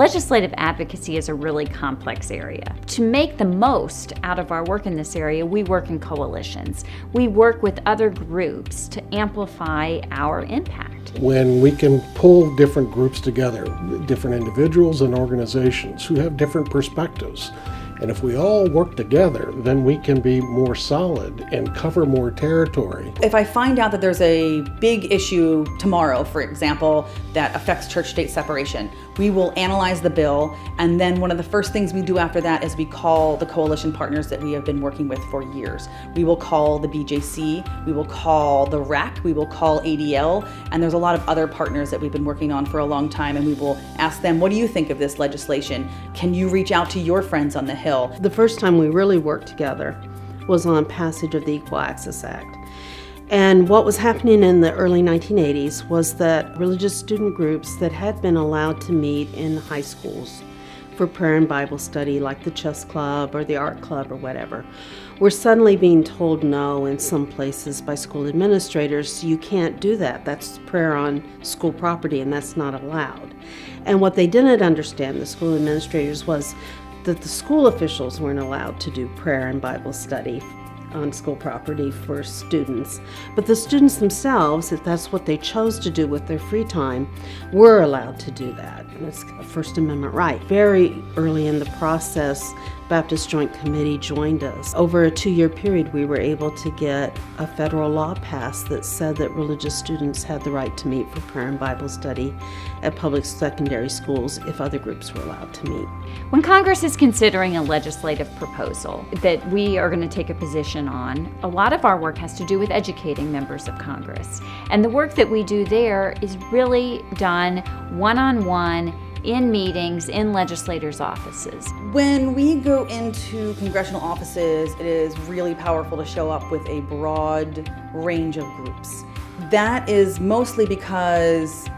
Legislative advocacy is a really complex area. To make the most out of our work in this area, we work in coalitions. We work with other groups to amplify our impact. When we can pull different groups together, different individuals and organizations who have different perspectives, and if we all work together, then we can be more solid and cover more territory. If I find out that there's a big issue tomorrow, for example, that affects church-state separation, we will analyze the bill, and then one of the first things we do after that is we call the coalition partners that we have been working with for years. We will call the BJC, we will call the RAC, we will call ADL, and there's a lot of other partners that we've been working on for a long time, and we will ask them, what do you think of this legislation? Can you reach out to your friends on the Hill? The first time we really worked together was on passage of the Equal Access Act. And what was happening in the early 1980s was that religious student groups that had been allowed to meet in high schools for prayer and Bible study, like the chess club or the art club or whatever, were suddenly being told no in some places by school administrators. You can't do that. That's prayer on school property, and that's not allowed. And what they didn't understand, the school administrators, was that the school officials weren't allowed to do prayer and Bible study on school property for students. But the students themselves, if that's what they chose to do with their free time, were allowed to do that. And it's a First Amendment right. Very early in the process, Baptist Joint Committee joined us. Over a 2-year period, we were able to get a federal law passed that said that religious students had the right to meet for prayer and Bible study at public secondary schools if other groups were allowed to meet. When Congress is considering a legislative proposal that we are going to take a position on, a lot of our work has to do with educating members of Congress. And the work that we do there is really done one-on-one in meetings, in legislators' offices. When we go into congressional offices, it is really powerful to show up with a broad range of groups. That is mostly because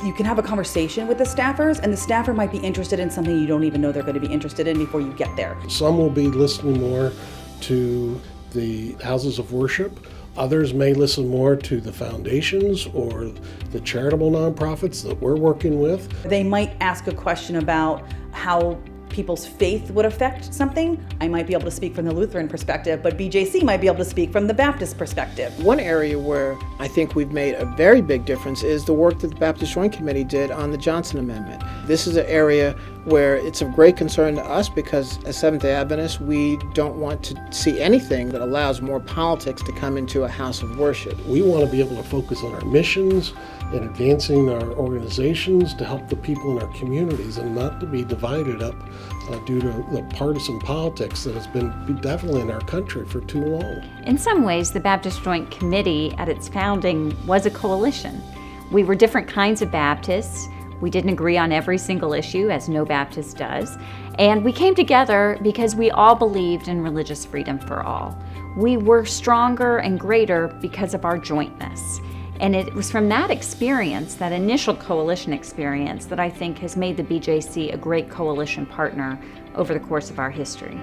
you can have a conversation with the staffers, and the staffer might be interested in something you don't even know they're going to be interested in before you get there. Some will be listening more to the houses of worship. Others may listen more to the foundations or the charitable nonprofits that we're working with. They might ask a question about how people's faith would affect something. I might be able to speak from the Lutheran perspective, but BJC might be able to speak from the Baptist perspective. One area where I think we've made a very big difference is the work that the Baptist Joint Committee did on the Johnson Amendment. This is an area where it's of great concern to us because as Seventh-day Adventists, we don't want to see anything that allows more politics to come into a house of worship. We want to be able to focus on our missions and advancing our organizations to help the people in our communities and not to be divided up due to the partisan politics that has been definitely in our country for too long. In some ways, the Baptist Joint Committee at its founding was a coalition. We were different kinds of Baptists. We didn't agree on every single issue, as no Baptist does. And we came together because we all believed in religious freedom for all. We were stronger and greater because of our jointness. And it was from that experience, that initial coalition experience, that I think has made the BJC a great coalition partner over the course of our history.